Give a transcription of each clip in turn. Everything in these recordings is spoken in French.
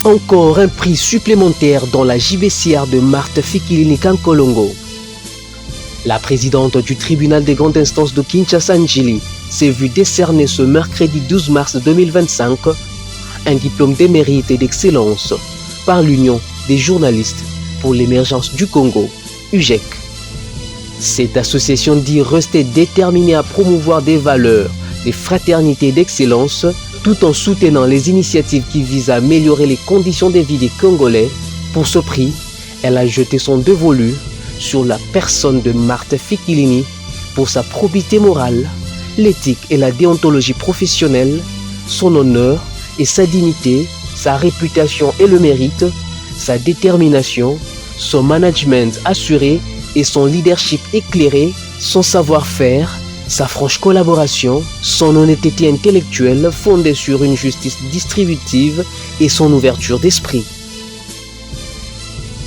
Encore un prix supplémentaire dans la JBCR de Marthe Fikilini Kankolongo. La présidente du tribunal des grandes instances de Kinshasa Njili s'est vue décerner ce mercredi 12 mars 2025 un diplôme de mérite et d'excellence par l'Union des journalistes pour l'émergence du Congo, UJEC. Cette association dit rester déterminée à promouvoir des valeurs, des fraternités d'excellence, tout en soutenant les initiatives qui visent à améliorer les conditions de vie des Congolais. Pour ce prix, elle a jeté son dévolu sur la personne de Marthe Fikilini pour sa probité morale, l'éthique et la déontologie professionnelle, son honneur et sa dignité, sa réputation et le mérite, sa détermination, son management assuré et son leadership éclairé, son savoir-faire, sa franche collaboration, son honnêteté intellectuelle fondée sur une justice distributive et son ouverture d'esprit.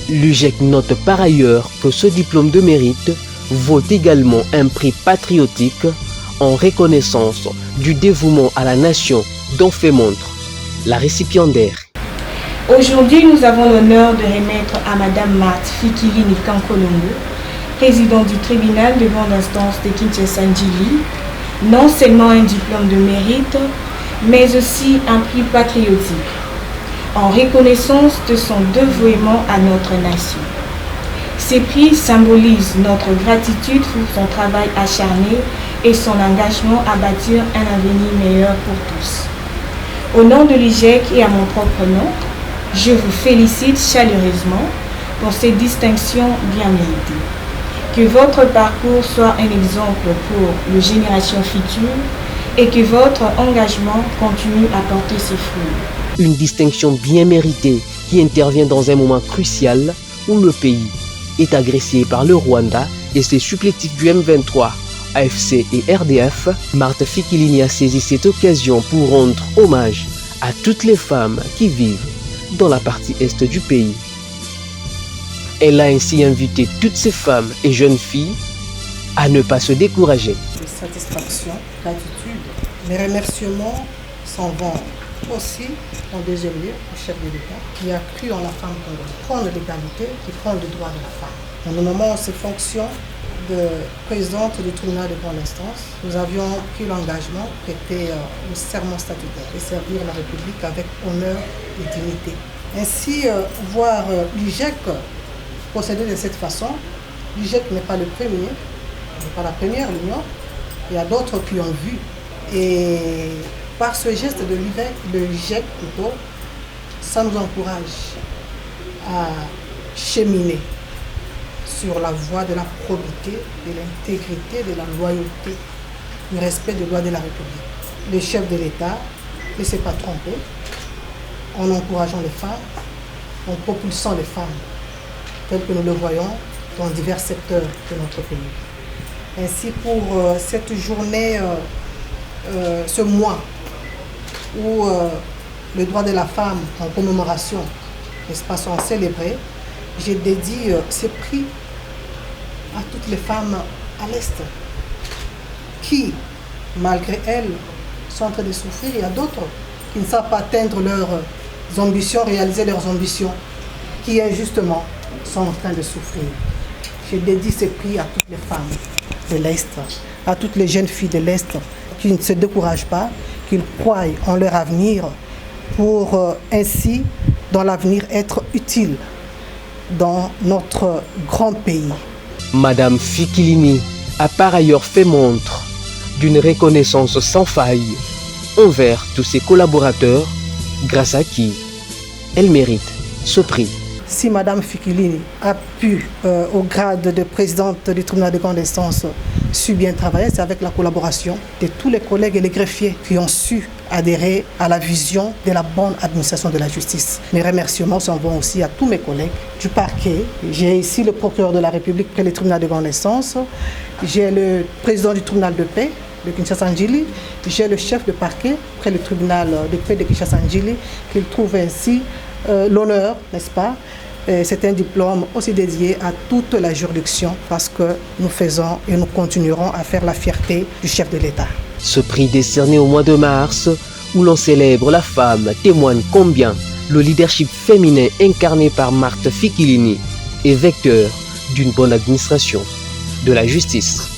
L'UJEC note par ailleurs que ce diplôme de mérite vaut également un prix patriotique en reconnaissance du dévouement à la nation dont fait montre la récipiendaire. Aujourd'hui, nous avons l'honneur de remettre à Madame Marthe Fikilini Kankolongo, présidente du tribunal de grande instance de Kinshasa Njili, non seulement un diplôme de mérite, mais aussi un prix patriotique, en reconnaissance de son dévouement à notre nation. Ces prix symbolisent notre gratitude pour son travail acharné et son engagement à bâtir un avenir meilleur pour tous. Au nom de l'UJEC et à mon propre nom, je vous félicite chaleureusement pour ces distinctions bien méritées. Que votre parcours soit un exemple pour les générations futures et que votre engagement continue à porter ses fruits. Une distinction bien méritée qui intervient dans un moment crucial où le pays est agressé par le Rwanda et ses supplétifs du M23, AFC et RDF. Marthe Fikilini a saisi cette occasion pour rendre hommage à toutes les femmes qui vivent dans la partie est du pays. Elle a ainsi invité toutes ces femmes et jeunes filles à ne pas se décourager. Satisfaction, gratitude. Mes remerciements s'en vont aussi en deuxième lieu au chef de l'État qui a cru en la femme congolaise, prendre l'égalité, qui prend le droit de la femme. En nous nommant ces fonctions de présidente du tribunal de grande instance, nous avions pris l'engagement qui était le serment statutaire de servir la République avec honneur et dignité. Ainsi, voir l'UJEC procéder de cette façon, l'UJEC n'est pas le premier, n'est pas la première union, il y a d'autres qui ont vu. Et par ce geste de l'UJEC plutôt, ça nous encourage à cheminer sur la voie de la probité, de l'intégrité, de la loyauté, du respect des lois de la République. Le chef de l'État ne s'est pas trompé en encourageant les femmes, en propulsant les femmes, telles que nous le voyons dans divers secteurs de notre pays. Ainsi, pour cette journée, ce mois où le droit de la femme en commémoration, n'est-ce pas, sont célébrés, j'ai dédié ces prix à toutes les femmes à l'Est qui, malgré elles, sont en train de souffrir. Il y a d'autres qui ne savent pas atteindre leurs ambitions, réaliser leurs ambitions, qui injustement sont en train de souffrir. J'ai dédié ces prix à toutes les femmes de l'Est, à toutes les jeunes filles de l'Est qui ne se découragent pas, qui croient en leur avenir pour ainsi, dans l'avenir, être utiles dans notre grand pays. Madame Fikilini a par ailleurs fait montre d'une reconnaissance sans faille envers tous ses collaborateurs, grâce à qui elle mérite ce prix. Si Madame Fikilini a pu, au grade de présidente du tribunal de grande instance, su bien travailler, c'est avec la collaboration de tous les collègues et les greffiers qui ont su adhérer à la vision de la bonne administration de la justice. Mes remerciements s'en vont aussi à tous mes collègues du parquet. J'ai ici le procureur de la République près le tribunal de grande instance. J'ai le président du tribunal de paix de Kinshasa Njili. J'ai le chef de parquet près le tribunal de paix de Kinshasa Njili qui trouve ainsi l'honneur, n'est-ce pas? C'est un diplôme aussi dédié à toute la juridiction parce que nous faisons et nous continuerons à faire la fierté du chef de l'État. Ce prix décerné au mois de mars, où l'on célèbre la femme, témoigne combien le leadership féminin incarné par Marthe Fikilini est vecteur d'une bonne administration de la justice.